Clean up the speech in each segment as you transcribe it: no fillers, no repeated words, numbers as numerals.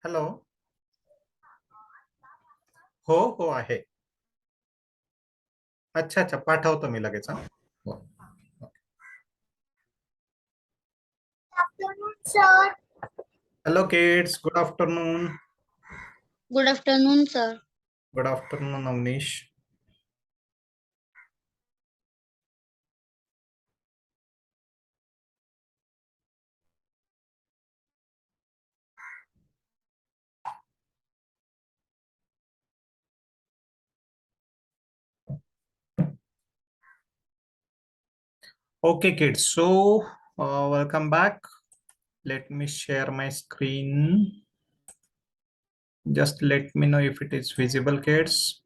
Hello. हो हो आहे. अच्छा अच्छा, पाठवतो मी लगेच. हा. हो. Afternoon, sir. Hello kids, good afternoon. Good afternoon, sir. Good afternoon Avnish. Okay kids, so welcome back. Let me share my screen. Just let me know if it is visible, kids.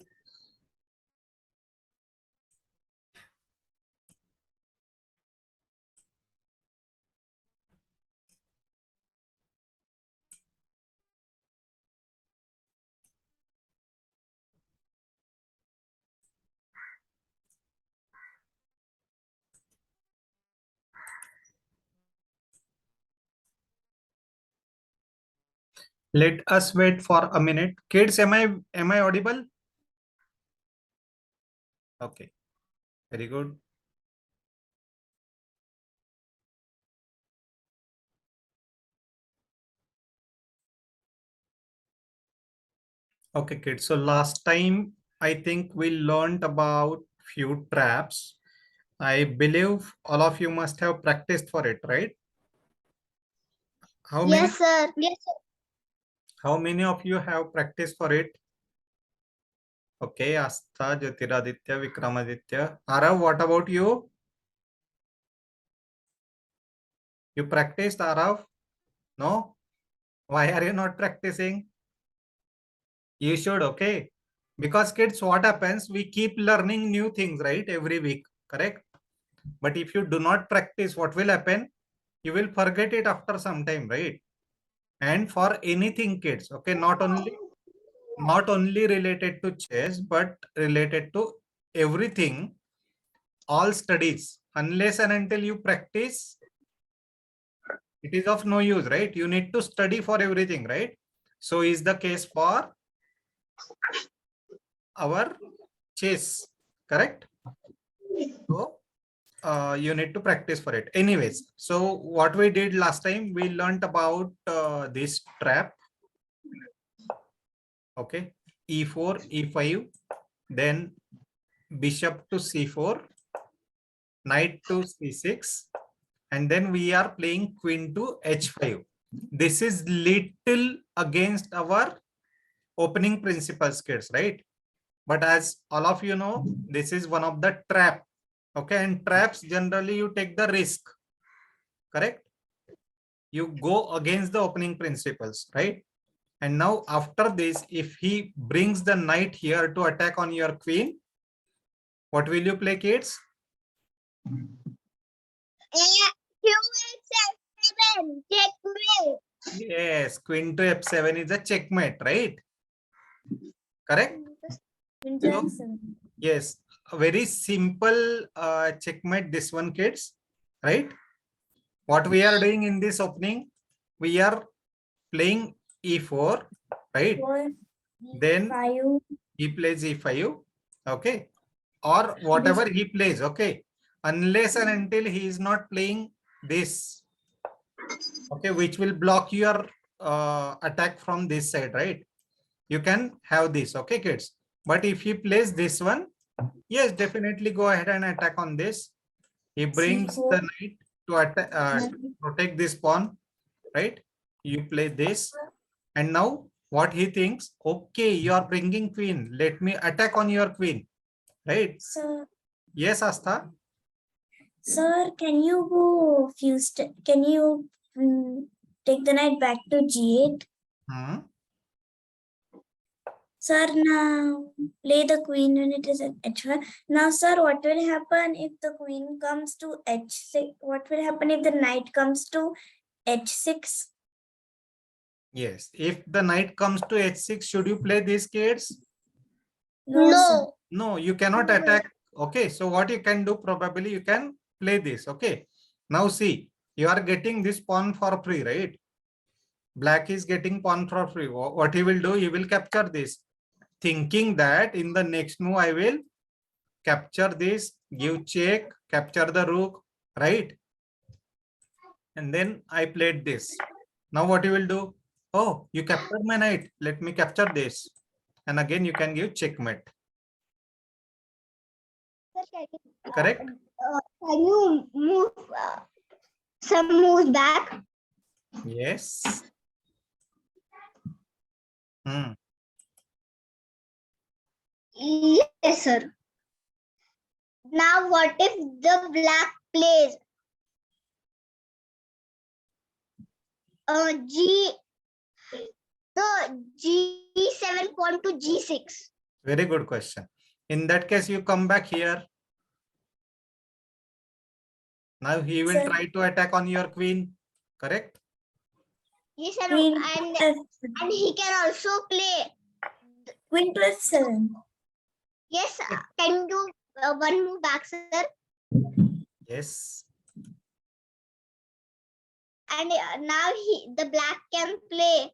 Let us wait for a minute. Kids, am I audible? Okay, very good. Okay, kids. So last time I think we learned about few traps. I believe all of you must have practiced for it, right? How many? Yes, sir. Yes, sir. How many of you have practiced for it? Okay, Astha, Jyotiraditya, Vikramaditya. Arav, what about you? You practiced, Arav? No? Why are you not practicing? You should, okay? Because kids, what happens? We keep learning new things, right? Every week, correct? But if you do not practice, what will happen? You will forget it after some time, right? And for anything, kids, okay, not only related to chess, but related to everything, all studies, unless and until you practice, it is of no use, right? You need to study for everything, right? So is the case for our chess, correct? So you need to practice for it. Anyways, so what we did last time, we learned about this trap. Okay, e4, e5, then bishop to c4, knight to c6, and then we are playing queen to h5. This is little against our opening principles, kids, right? But as all of you know, this is one of the trap. Okay, and traps generally you take the risk, correct? You go against the opening principles, right? And now after this, if he brings the knight here to attack on your queen, what will you play, kids? Q7, checkmate. Yes, queen to f7 is a checkmate, right? Correct? So, yes, a very simple checkmate this one, kids, right? What we are doing in this opening, we are playing e4, right? Then he plays e5, okay? Or whatever he plays, okay? Unless and until he is not playing this, okay, which will block your attack from this side, right? You can have this, okay, kids? But if he plays this one, yes, definitely go ahead and attack on this. He brings the knight to attack, protect this pawn, right? You play this, and now what he thinks, okay, you are bringing queen, let me attack on your queen, right? Sir, Yes, Astha. sir, can you go can you take the knight back to g8? Sir, now play the queen when it is at h1. Now, sir, what will happen if the queen comes to h6? What will happen if the knight comes to h6? Yes, if the knight comes to h6, should you play these, kids? No, sir. No, you cannot attack. Okay, so what you can do, probably you can play this. Okay, now see, you are getting this pawn for free, right? Black is getting pawn for free. What he will do, he will capture this, thinking that in the next move I will capture this, give check, capture the rook, right? And then I played this. Now what you will do? Oh, you captured my knight. Let me capture this. And again, you can give checkmate. Correct? Can you move some moves back? Yes. Hmm. Yes, sir. Now, what if the black plays G7 pawn to G6? Very good question. In that case, you come back here. Now he will Sir. try to attack on your queen. Correct? Yes, sir. Queen And he can also play. Queen to F7. Yes, can you one move back, sir? Yes. And now the black can play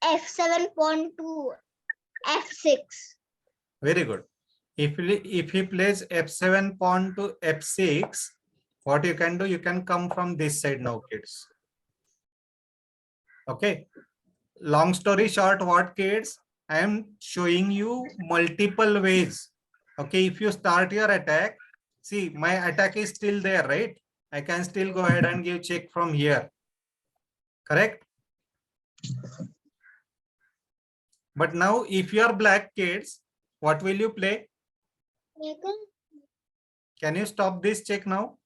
F7 pawn to F6. Very good. If he plays F7 pawn to F6, what you can do, you can come from this side now, kids. Okay. Long story short, what kids? I am showing you multiple ways. Okay. If you start your attack, see my attack is still there, right? I can still go ahead and give check from here. Correct? But now if you are black kids, what will you play? Can you stop this check now?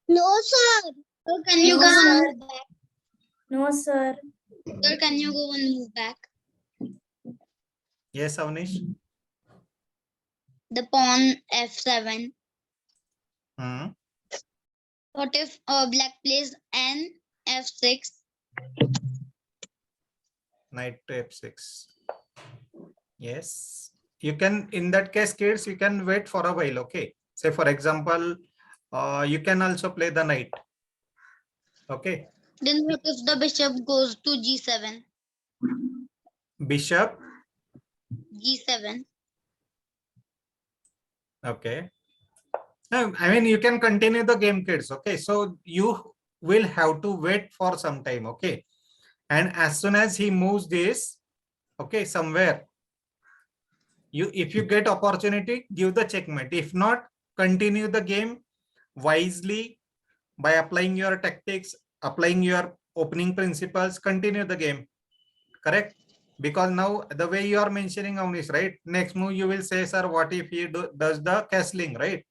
No, sir. Sir, can you No, go sir. one move back? No, sir. Sir, can you go one move back? Yes, Avnish. The pawn F7. Hmm. What if black plays N F6? Knight to F6. Yes. You can, in that case, kids, you can wait for a while. Okay. Say, for example, you can also play the knight. Okay. Then what if the bishop goes to G7? Bishop. G7. Okay. No, I mean, you can continue the game, kids. Okay. So you will have to wait for some time. Okay. And as soon as he moves this, okay, somewhere, if you get opportunity, give the checkmate. If not, continue the game wisely by applying your tactics, applying your opening principles, continue the game. Correct? Because now the way you are mentioning Avnish, right? Next move you will say, sir, what if he does the castling, right?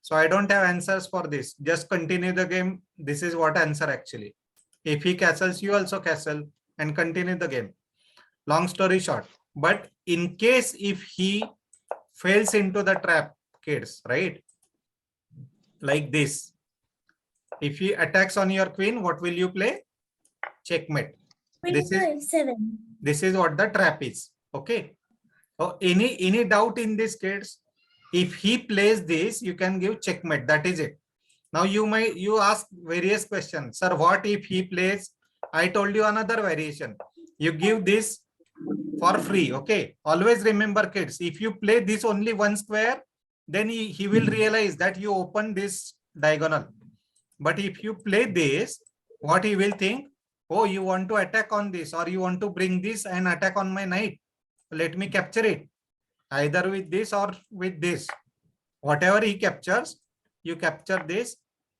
So I don't have answers for this. Just continue the game. This is what answer actually. If he castles, you also castle and continue the game. Long story short. But in case if he fails into the trap, kids, right? Like this. If he attacks on your queen, what will you play? Checkmate. Queen to F7. This is what the trap is. Okay. So any doubt in this case? If he plays this, you can give checkmate. That is it. Now you ask various questions. Sir, what if he plays? I told you another variation. You give this for free. Okay. Always remember, kids, if you play this only one square, then he will realize that you open this diagonal. But if you play this, what he will think? Oh, you want to attack on this, or you want to bring this and attack on my knight. Let me capture it either with this or with this. Whatever he captures, you capture this.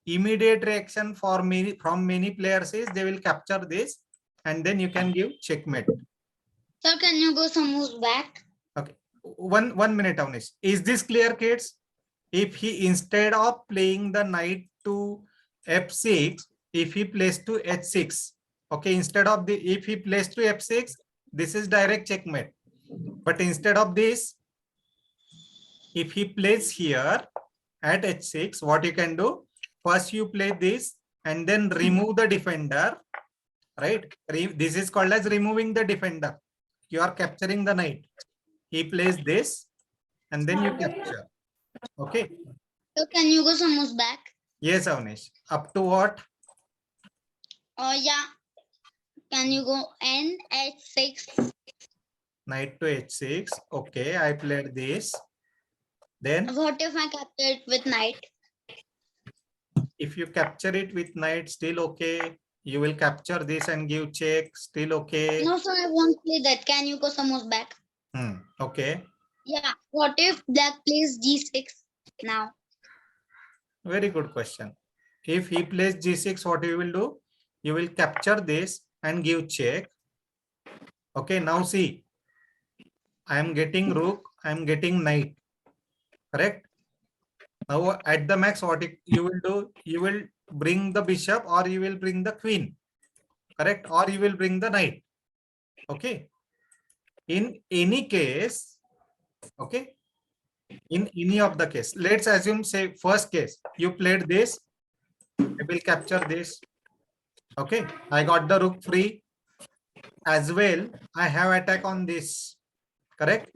Immediate reaction from many players is they will capture this, and then you can give checkmate. Sir, can you go some moves back? Okay, one minute, Avnish. Is this clear, kids? If he, instead of playing the knight to F6, if he plays to H6, okay, instead of if he plays to F6, this is direct checkmate. But instead of this, if he plays here at H6, what you can do? First you play this and then remove the defender, right? This is called as removing the defender. You are capturing the knight. He plays this and then you capture. Okay. So can you go some moves back? Yes, Avnish. Up to what? Yeah. Can you go N H6? Knight to h6. Okay, I played this. Then What if I capture it with knight? if you capture it with knight, still okay. You will capture this and give check, still okay. No, sir, I won't play that. Can you go some moves back? Okay. Yeah. What if black plays G6 now? Very good question. If he plays g6, what you will do? You will capture this and give check. Okay, now see. I am getting rook, I am getting knight. Correct? Now at the max, what you will do? You will bring the bishop or you will bring the queen. Correct? Or you will bring the knight. Okay. In any case, okay. In any of the case, let's assume, say, first case, you played this. I will capture this. Okay. I got the rook free. As well, I have attack on this. Correct?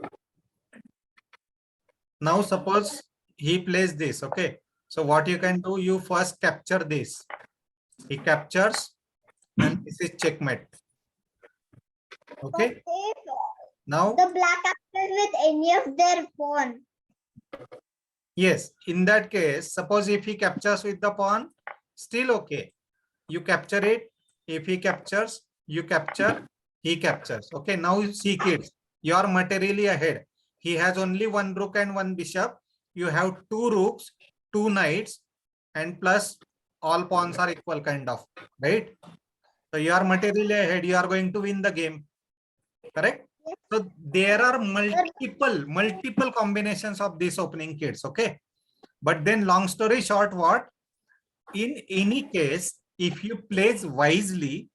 Now suppose he plays this. Okay. So what you can do, you first capture this. He captures and this is checkmate. Okay. Now The black captures with any of their pawn. yes, in that case, suppose if he captures with the pawn, still okay. You capture it. If he captures, you capture, he captures. Okay, now you see kids, you are materially ahead. He has only one rook and one bishop. You have two rooks, two knights, and plus all pawns are equal kind of, right? So you are materially ahead. You are going to win the game. Correct? So there are multiple combinations of these opening kids. Okay. But then long story short, what? In any case, if you plays wisely,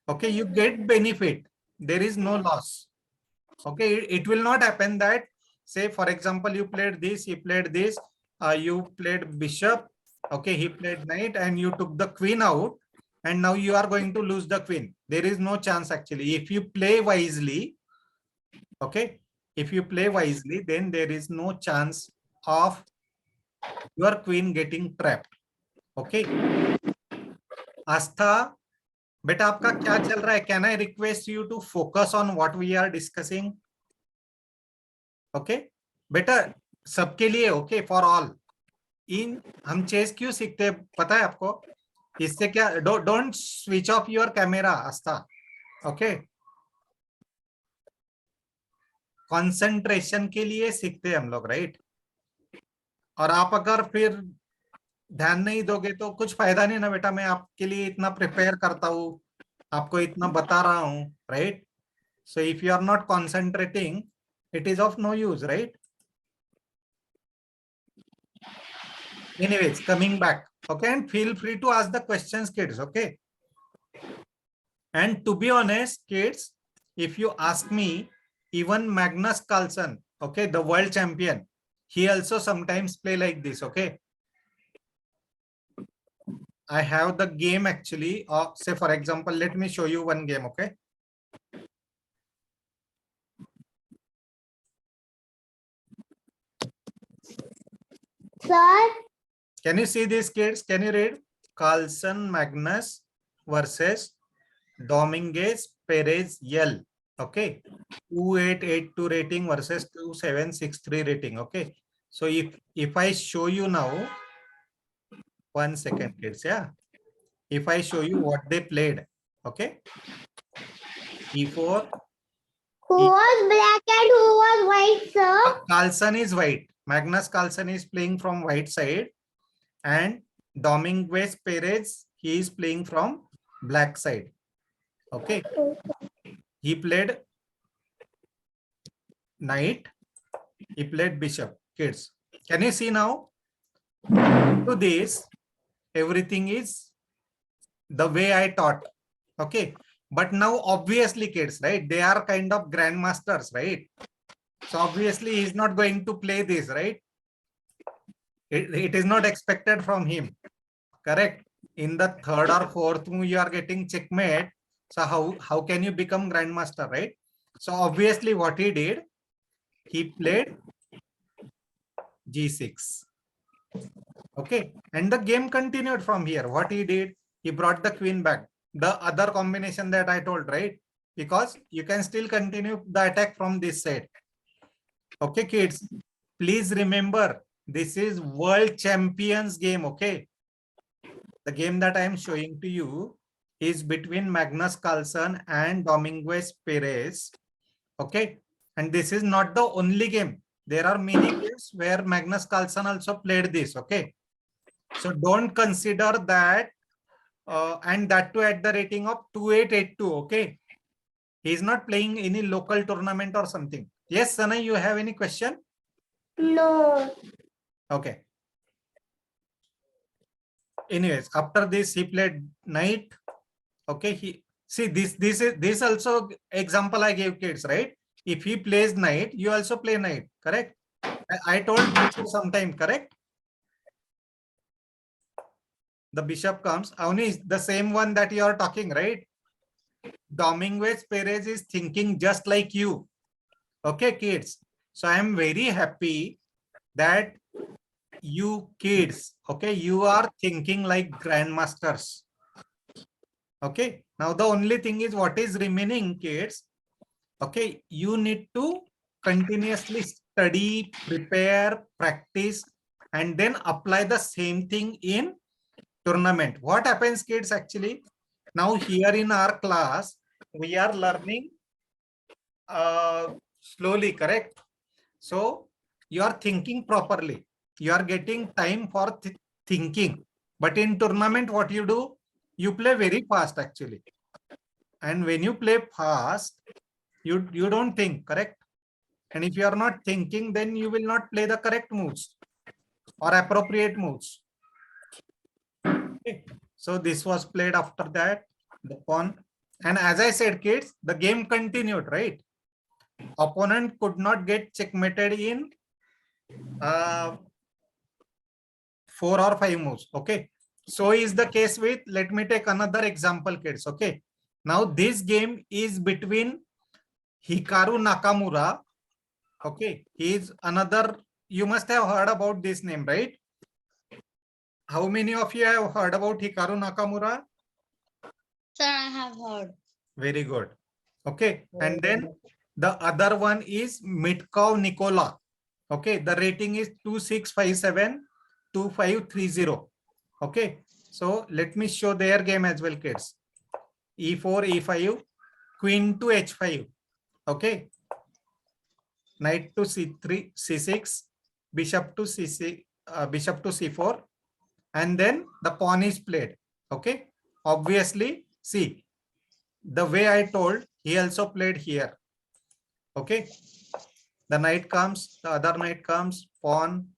okay, you get benefit. There is no loss. Okay, it will not happen that, say, for example, you played this, he played this, you played bishop, okay, he played knight, and you took the queen out, and now you are going to lose the queen. There is no chance actually. If you play wisely, okay, if you play wisely, then there is no chance of your queen getting trapped. Okay. Astha, बेटा आपका क्या चल रहा है? Can I request you to focus on what we are discussing? Okay बेटा, सबके लिए okay, for all. इन हम चेस क्यों सीखते हैं पता है आपको? इससे क्या, don't switch off your camera Aastha. Okay, concentration के लिए सीखते हैं हम लोग, राइट? और आप अगर फिर ध्यान नहीं दोगे तो कुछ फायदा नहीं ना बेटा. मैं आपके लिए इतना प्रिपेयर करता हूँ, आपको इतना बता रहा हूँ, right? So if you are not concentrating, it is of no use, right? Anyways, coming back, okay, and feel free to ask the questions, kids, okay? And to be honest, kids, if you ask me, even Magnus Carlsen, okay, the world champion, he also sometimes play like this, okay? I have the game actually, say for example, let me show you one game, okay? Sir, Can you see these kids? Can you read? Carlsen Magnus versus Dominguez Perez Yell. Okay. 2882 rating versus 2763 rating. Okay. So if I show you now, 1 second, kids. Yeah. If I show you what they played, okay. E4. who was black and who was white, sir? Carlsen is white. Magnus Carlsen is playing from white side, and Dominguez Perez, he is playing from black side. Okay. He played knight. He played bishop. Kids, can you see now? To this, everything is the way I taught. Okay. But now obviously, kids, right? They are kind of grandmasters, right? So obviously he's not going to play this, right? It is not expected from him. Correct. In the third or fourth move, you are getting checkmate. So how can you become grandmaster, right? So obviously what he did, he played G6. Okay, and the game continued from here. What he did, he brought the queen back. The other combination that I told, right? Because you can still continue the attack from this side. Okay, kids, please remember, this is world champions game. Okay, the game that I am showing to you is between Magnus Carlsen and Dominguez Perez. Okay, and this is not the only game. There are many games where Magnus Carlsen also played this. Okay, so don't consider that, and that too at the rating of 2882. Okay, he is not playing any local tournament or something. Yes, Sanay, you have any question? No. Okay. Anyways, after this he played knight. Okay, he see this also example I gave kids, right? If he plays knight, you also play knight, correct? I told before sometime, correct? The bishop comes. Avni is the same one that you are talking, right? Dominguez Perez is thinking just like you. Okay, kids. So I am very happy that you kids, okay, you are thinking like grandmasters. Okay, now the only thing is what is remaining, kids. Okay, you need to continuously study, prepare, practice, and then apply the same thing in tournament. What happens, kids, actually? Now here in our class, we are learning slowly, correct? So you are thinking properly. You are getting time for thinking. But in tournament, what you do? You play very fast, actually. And when you play fast, you don't think, correct? And if you are not thinking, then you will not play the correct moves or appropriate moves. Okay. So this was played after that, the pawn. And as I said, kids, the game continued, right? Opponent could not get checkmated in 4 or 5 moves. Okay. So is the case with, let me take another example, kids. Okay. Now this game is between Hikaru Nakamura. Okay. He is another, you must have heard about this name, right? How many of you have heard about Hikaru Nakamura? Sir, I have heard. Very good. Okay. And then the other one is Mitkov Nikola. Okay. The rating is 2657, 2530. Okay. So let me show their game as well, kids. E4, E5, Queen to H5. Okay. Knight to C3, C6, Bishop to C6, Bishop to C4. And then the pawn is played. Okay. Obviously, see, the way I told, he also played here. Okay. The knight comes, the other knight comes, pawn,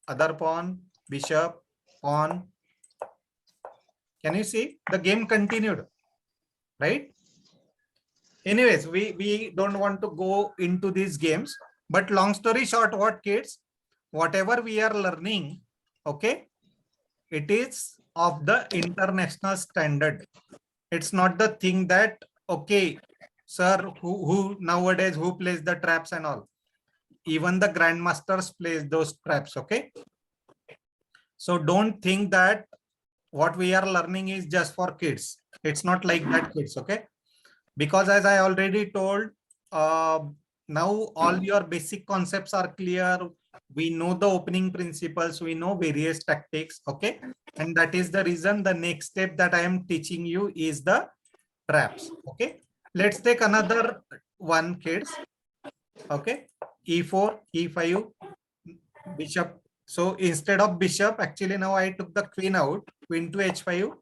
other pawn, bishop, pawn. Can you see? The game continued, right? Anyways, we don't want to go into these games. But long story short, what, kids? Whatever we are learning, okay, it is of the international standard. It's not the thing that, okay, sir, who nowadays who plays the traps and all. Even the grandmasters plays those traps. Okay. So don't think that what we are learning is just for kids. It's not like that, kids. Okay. Because as I already told, now all your basic concepts are clear. We know the opening principles. We know various tactics. Okay. And that is the reason the next step that I am teaching you is the traps. Okay. Let's take another one, kids. Okay. E4, E5, bishop. So instead of bishop, actually now I took the queen out. Queen to H5,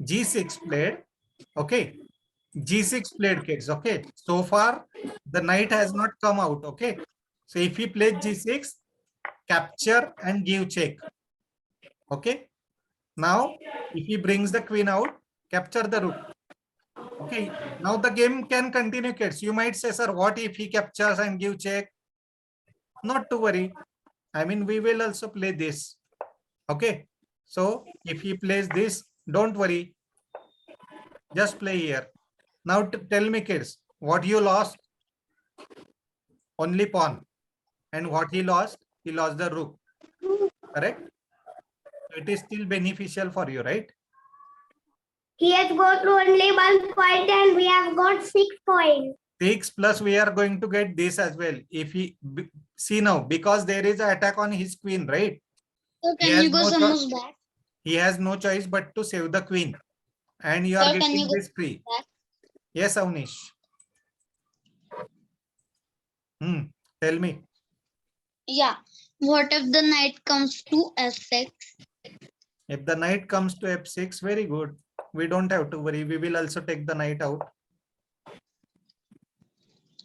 G6 played. Okay. G6 played, kids. Okay. So far, the knight has not come out. Okay. So if he plays G6, capture and give check. Okay. Now, if he brings the queen out, capture the rook. Okay. Now the game can continue, kids. You might say, sir, what if he captures and give check? Not to worry. I mean, we will also play this. Okay. So if he plays this, don't worry. Just play here. Now tell me, kids, what you lost? Only pawn. And what he lost? He lost the rook. Correct? So it is still beneficial for you, right? He has got only 1 point and we have got 6 points. 6 plus we are going to get this as well. If see now, because there is an attack on his queen, right? So He can has you go no some choice. more back? He has no choice but to save the queen, and you are Sir, can getting you go this free. back? Yes, Avnish. Tell me. Yeah. What if the knight comes to f6? If the knight comes to f6, very good. We don't have to worry. We will also take the knight out.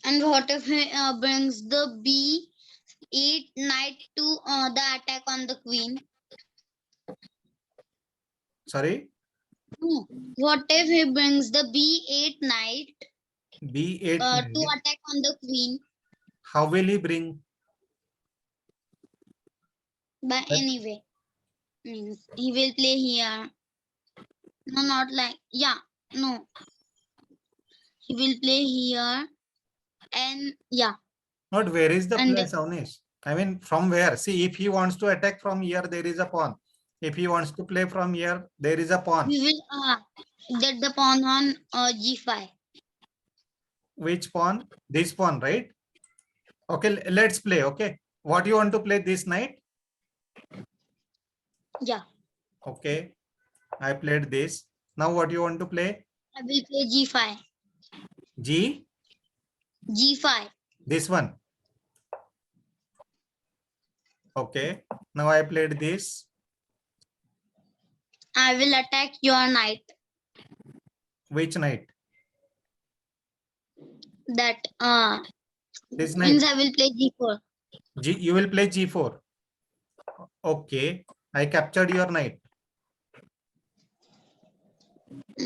And what if he brings the b8 knight to the attack on the queen? Sorry, No. What if he brings the b8 knight b8 to knight. attack on the queen How will he bring? by But- any way? Means he will play here. No, not like, yeah, no. He will play here and yeah. Not where is the And place, Avnish? I mean, from where? See, if he wants to attack from here, there is a pawn. If he wants to play from here, there is a pawn. we will get the pawn on g5. Which pawn? This pawn, right? Okay, let's play. Okay, what you want to play this knight? Yeah, Okay, I played this. Now what you want to play? I will play g5. G, g5. this one. Okay, now I played this. I will attack your knight. Which knight? That This knight. means I will play g4. G, you will play G4. Okay, I captured your knight.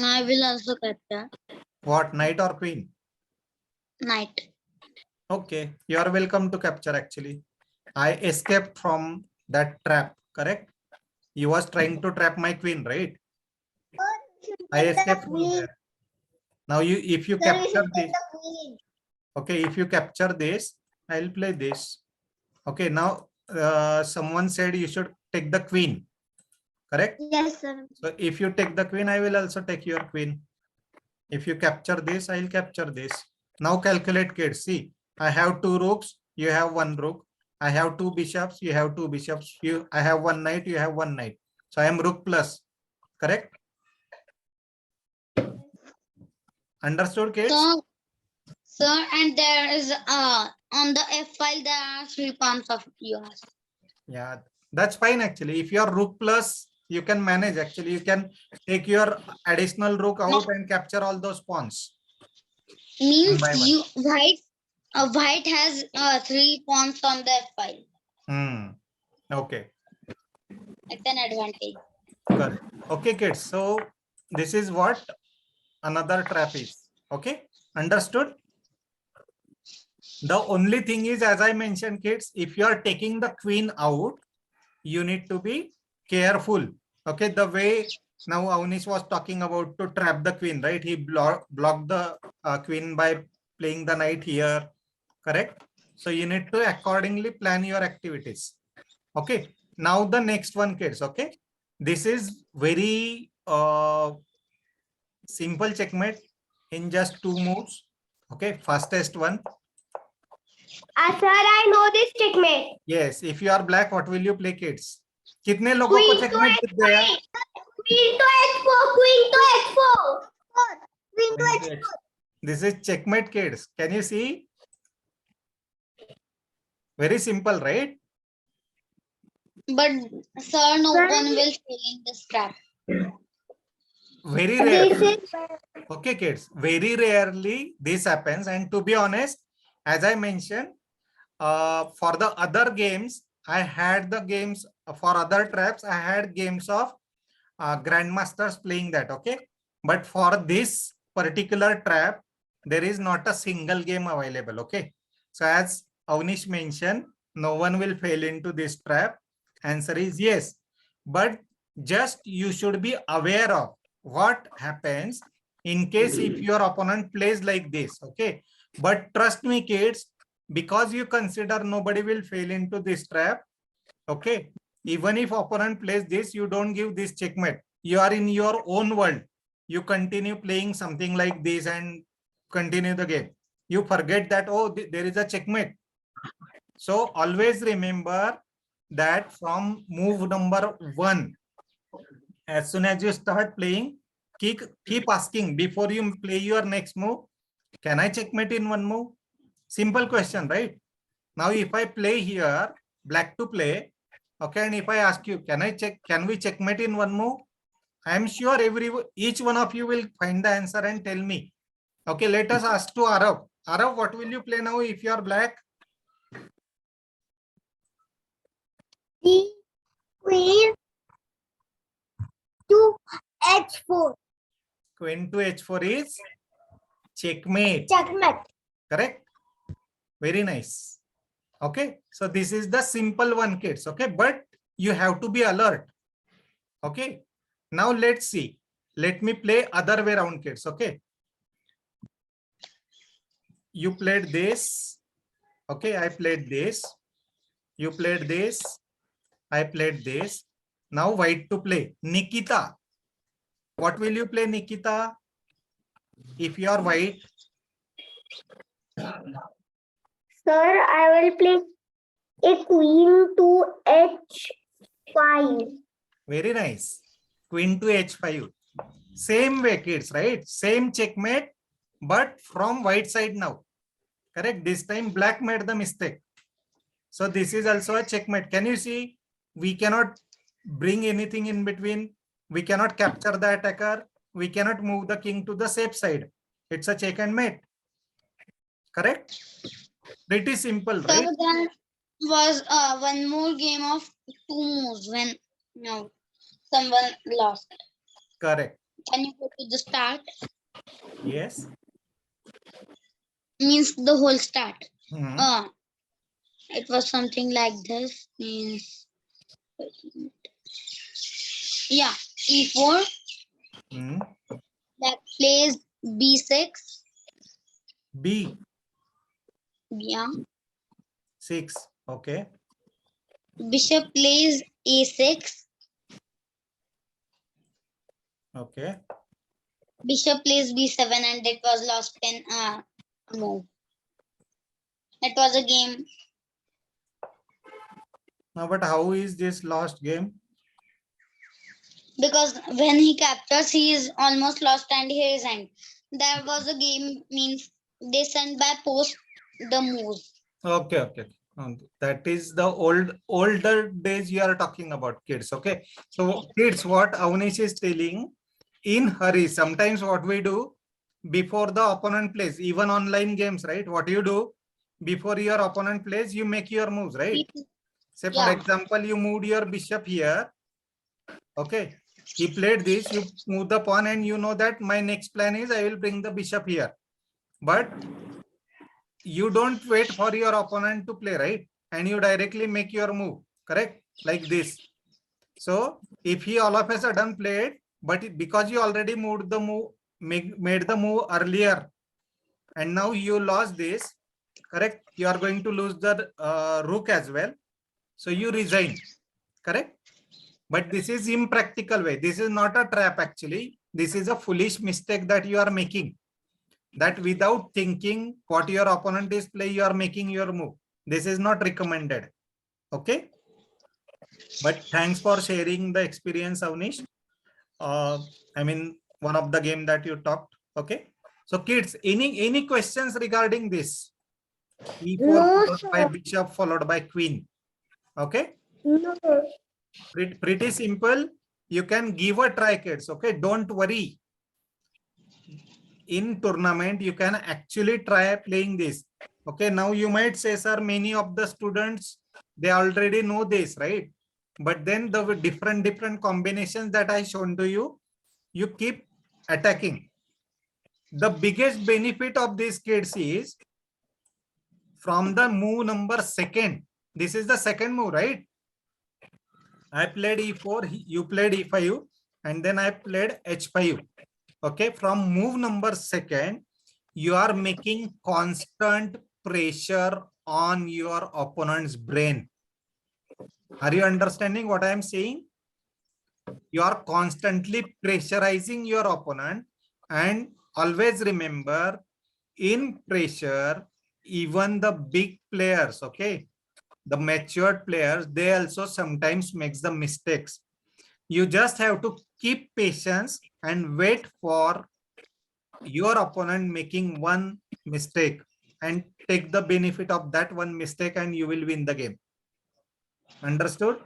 I will also capture What, knight or queen? knight. Okay, you are welcome to capture actually. I escaped from that trap, correct? You was trying to trap my queen, right? I escaped from there. Now if you capture this, okay, if you capture this, I'll play this. Okay, now someone said you should take the queen, correct? Yes, sir. So if you take the queen, I will also take your queen. If you capture this, I'll capture this. Now calculate, kids. See, I have 2 rooks, you have 1 rook. I have 2 bishops, you have 2 bishops. I have 1 knight, you have 1 knight. So I am rook plus, correct? Understood, kids? So, sir, and there is on the f file there are 3 pawns of yours. Yeah, that's fine actually. If you are rook plus, you can manage actually. You can take your additional rook out and capture all those pawns. Means by one. you white has 3 pawns on the f file. Okay. It's an advantage. Good. Okay, kids. So this is what another trap is. Okay, understood? The only thing is, as I mentioned, kids, if you are taking the queen out, you need to be careful. Okay, the way now Avnish was talking about to trap the queen, right? He blocked the queen by playing the knight here, correct? So you need to accordingly plan your activities. Okay, now the next one, kids. Okay, this is very simple checkmate in just 2 moves. Okay, fastest one. Sir, I know this checkmate. Yes, if you are black, what will you play, kids? कितने लोगों को Queen to checkmate दिख गया? Queen to h4, queen to h4. Queen to h4. This is checkmate, kids. Can you see? Very simple, right? But sir, no Sir, one will fail in this trap. Very rare. This is Okay, kids. Very rarely this happens. And to be honest, as I mentioned, for the other games, I had the games for other traps. I had games of grandmasters playing that. Okay, but for this particular trap, there is not a single game available. Okay, so as Avnish mentioned, no one will fail into this trap. Answer is yes, but just you should be aware of what happens in case if your opponent plays like this. Okay, but trust me, kids, because you consider nobody will fail into this trap. Okay, Even if opponent plays this, you don't give this checkmate. You are in your own world. You continue playing something like this and continue the game. You forget that, oh, there is a checkmate. So always remember that from move number 1, as soon as you start playing, keep asking before you play your next move, can I checkmate in one move? Simple question, right? Now, if I play here, black to play, okay, and if I ask you, can we checkmate in one move? I am sure each one of you will find the answer and tell me. Okay, let us ask to Arav. Arav, what will you play now if you are black? The queen to h4. Queen to h4 is checkmate. Checkmate. Correct? Very nice. Okay, so this is the simple one, kids. Okay, but you have to be alert. Okay, now let's see. Let me play other way around, kids. Okay, you played this. Okay, I played this. You played this. I played this. Now white to play. Nikita, what will you play, Nikita? If you are white. Sir, I will play a queen to h5. Very nice. Queen to h5. Same way, kids, right? Same checkmate, but from white side now. Correct? This time black made the mistake. So this is also a checkmate. Can you see? We cannot bring anything in between. We cannot capture the attacker. We cannot move the king to the safe side. It's a check and mate. Correct? Pretty simple, So right? there was one more game of 2 moves when someone lost. Correct. Can you go to the start? Yes. Means the whole start. Hmm. It was something like this. Means yeah, e4. Hmm. That plays b6. B6. Yeah. Okay. Bishop plays a6. Okay. Bishop plays b7, and it was lost in a move. It was a game. Now, but how is this lost game? Because when he captures, he is almost lost and he resigned. There was a game, means they sent by post the moves. Okay, okay. That is the older days you are talking about, kids. Okay. So kids, what Avnish is telling, in hurry, sometimes what we do before the opponent plays, even online games, right? What you do before your opponent plays, you make your moves, right? Say for Yeah. example, you moved your bishop here. Okay. He played this, you move the pawn and you know that my next plan is I will bring the bishop here. But you don't wait for your opponent to play, right? And you directly make your move, correct? Like this. So if he all of a sudden played, but because you already moved the move, made the move earlier, and now you lost this, correct? You are going to lose the rook as well. So you resign, correct? But this is impractical way. This is not a trap actually. This is a foolish mistake that you are making. That without thinking what your opponent is playing, you are making your move. This is not recommended. Okay. But thanks for sharing the experience, Avnish. I mean, one of the game that you talked. Okay. So kids, any questions regarding this? E4 No, followed by sir. bishop followed by queen. Okay. No. Pretty simple. You can give a try, kids. Okay. Don't worry. In tournament, you can actually try playing this. Okay. Now you might say, sir, many of the students, they already know this, right? But then the different combinations that I shown to you, you keep attacking. The biggest benefit of these kids is from the move number 2nd. This is the 2nd move, right? I played e4, you played e5, and then I played h5. Okay, from move number 2nd, you are making constant pressure on your opponent's brain. Are you understanding what I am saying? You are constantly pressurizing your opponent, and always remember, in pressure, even the big players, okay, the matured players, they also sometimes makes the mistakes. You just have to keep patience and wait for your opponent making one mistake and take the benefit of that one mistake, and you will win the game. Understood?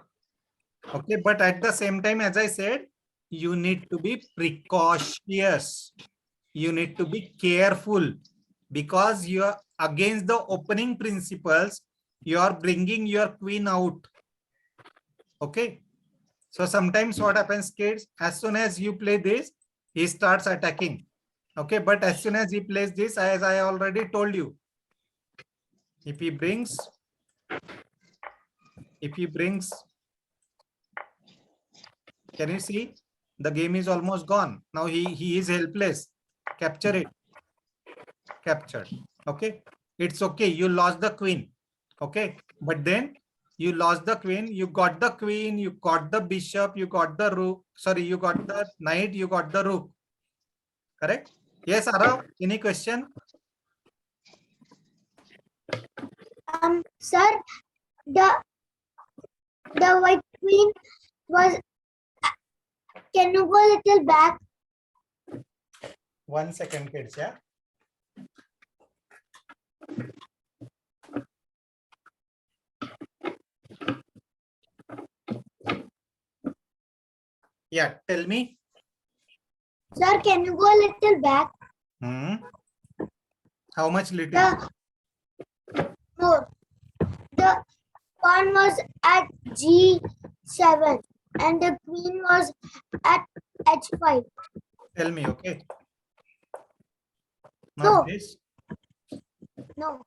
Okay, but at the same time, as I said, you need to be precautious. You need to be careful, because you are against the opening principles. You are bringing your queen out. Okay. So sometimes what happens, kids, as soon as you play this, he starts attacking. Okay, but as soon as he plays this, as I already told you, if he brings, can you see? The game is almost gone. Now he is helpless. Capture it. Captured. Okay. It's okay. You lost the queen. Okay. But then you lost the queen. You got the queen. You got the bishop. You got the rook. Sorry, you got the knight. You got the rook. Correct? Yes, Arav. Any question? Sir, the white queen was. Can you go a little back? 1 second, kids. Yeah. Yeah. Tell me. Sir, can you go a little back? How much little? More. The pawn was at G7 and the queen was at H5. Tell me. Okay. No. Not this. No.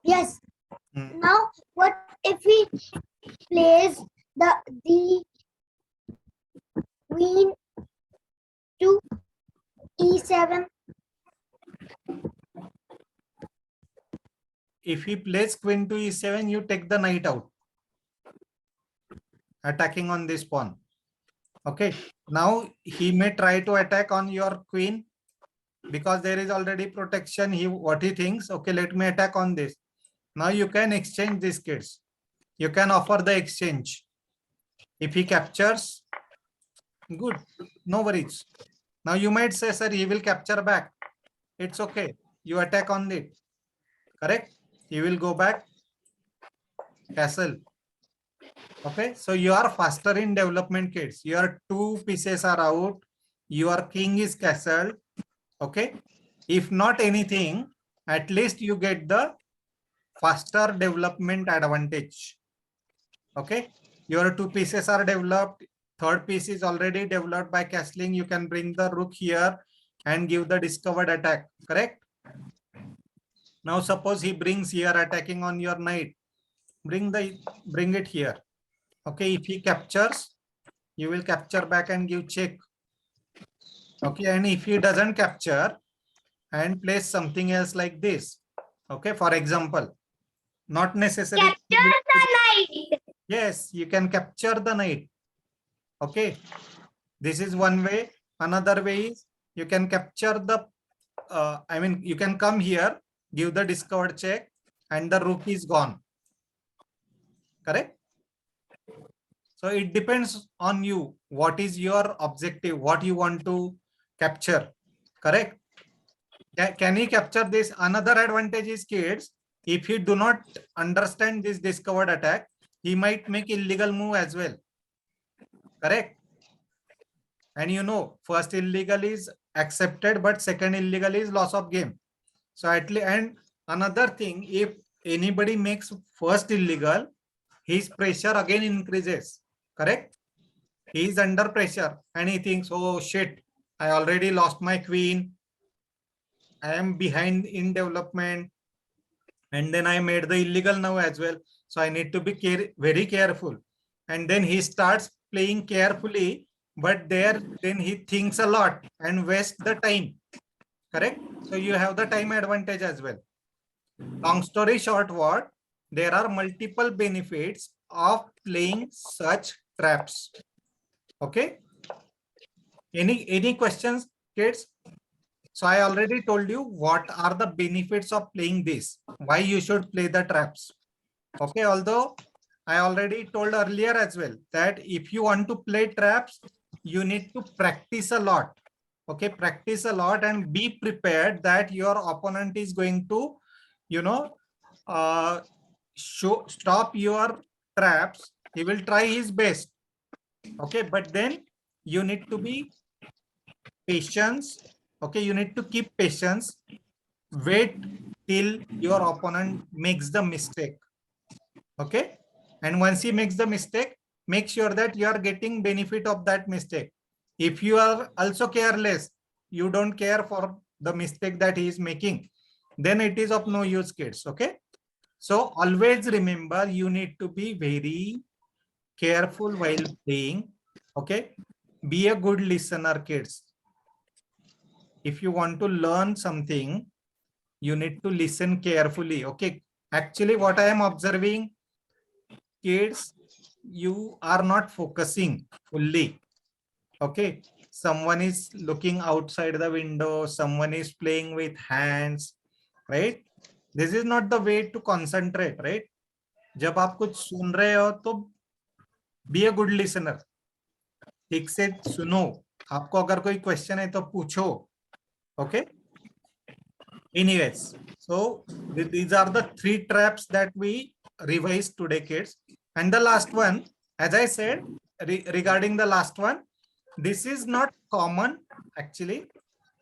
Yes. Hmm. Now, what if we place the queen to E7? If he plays queen to E7, you take the knight out, attacking on this pawn. Okay. Now he may try to attack on your queen, because there is already protection. What he thinks, okay, let me attack on this. Now you can exchange these, kids. You can offer the exchange. If he captures, good, no worries. Now you might say, sir, he will capture back. It's okay. You attack on it. Correct? He will go back. Castle. Okay. So you are faster in development, kids. Your 2 pieces are out. Your king is castled. Okay. If not anything, at least you get the faster development advantage. Okay. Your 2 pieces are developed. Third piece is already developed by castling. You can bring the rook here and give the discovered attack. Correct? Now suppose he brings here, attacking on your knight. Bring it here. Okay. If he captures, you will capture back and give check. Okay. And if he doesn't capture and place something else like this. Okay. For example, not necessary. Capture the knight. Yes, you can capture the knight. Okay. This is one way. Another way is you can capture the, you can come here, give the discovered check, and the rook is gone. Correct? So it depends on you. What is your objective? What you want to capture? Correct? Can he capture this? Another advantage is, kids, if he do not understand this discovered attack, he might make illegal move as well. Correct? And you know, first illegal is accepted, but second illegal is loss of game. So at least, and another thing, if anybody makes first illegal, his pressure again increases. Correct? He is under pressure and he thinks, oh shit, I already lost my queen. I am behind in development. And then I made the illegal now as well. So I need to be very careful. And then he starts playing carefully, but then he thinks a lot and wastes the time. Correct? So you have the time advantage as well. Long story short, what? there are multiple benefits of playing such traps. Okay. Any questions, kids? So I already told you what are the benefits of playing this, why you should play the traps. Okay, although I already told earlier as well that if you want to play traps, you need to practice a lot. Okay, practice a lot and be prepared that your opponent is going to, you know, stop your traps. He will try his best. Okay, but then you need to be patience. Okay, you need to keep patience. Wait till your opponent makes the mistake. Okay, and once he makes the mistake, make sure that you are getting benefit of that mistake. If you are also careless, you don't care for the mistake that he is making, then it is of no use, kids. Okay, so always remember, you need to be very careful while playing. Okay, be a good listener, kids. If you want to learn something, you need to listen carefully. Okay, actually what I am observing, kids, you are not focusing fully. Okay, someone is looking outside the window, someone is playing with hands, right? This is not the way to concentrate, right? जब आप कुछ सुन रहे हो तो be a good listener. ठीक से सुनो. आपको अगर कोई क्वेश्चन है तो पूछो. Okay. Anyways, so these are the 3 traps that we revised today, kids. And the last one, as I said, regarding the last one, this is not common actually.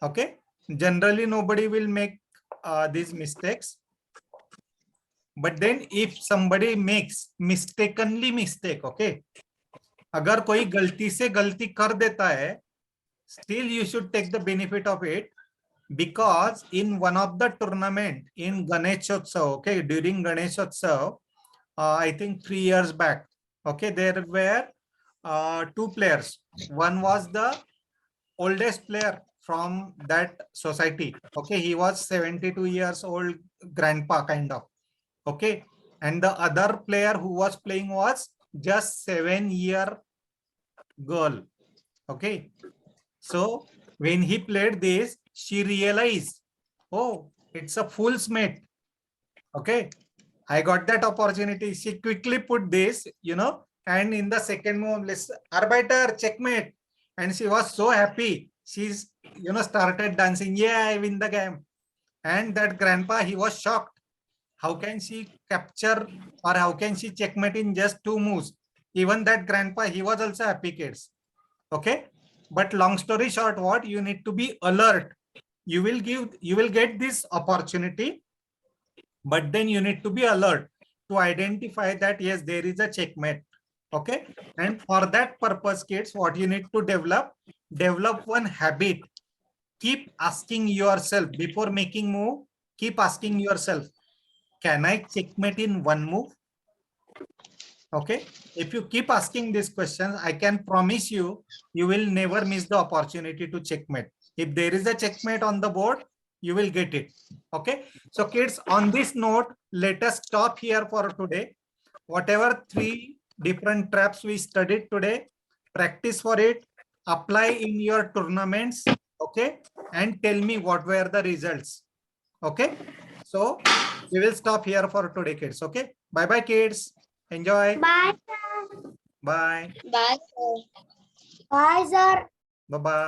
Okay, generally nobody will make these mistakes. But then if somebody makes mistakenly mistake, okay, अगर कोई गलती से गलती कर देता है, still you should take the benefit of it. Because in one of the tournament in Ganeshotsav, okay, during Ganeshotsav, I think 3 years back, okay, there were 2 players. One was the oldest player from that society. Okay, he was 72 years old, grandpa kind of. Okay, and the other player who was playing was just 7-year girl. Okay, so when he played this, she realized, oh, it's a fool's mate. Okay, I got that opportunity. She quickly put this, you know, and in the second move, let's Arbeiter, checkmate. And she was so happy. She's, you know, started dancing. Yeah, I win the game. And that grandpa, he was shocked. How can she capture or how can she checkmate in just 2 moves? Even that grandpa, he was also happy, kids. Okay. But long story short, what you need to be alert. You will get this opportunity, but then you need to be alert to identify that yes, there is a checkmate. Okay, and for that purpose, kids, what you need to develop one habit. Keep asking yourself before making move. Keep asking yourself, can I checkmate in 1 move? Okay, if you keep asking these questions, I can promise you, you will never miss the opportunity to checkmate. If there is a checkmate on the board, you will get it. Okay, so kids, on this note, let us stop here for today. Whatever 3 different traps we studied today, practice for it, apply in your tournaments. Okay, and tell me what were the results. Okay, so we will stop here for today, kids. Okay, bye bye, kids. Enjoy. Bye. Bye. Bye, sir. Bye, sir. Bye bye.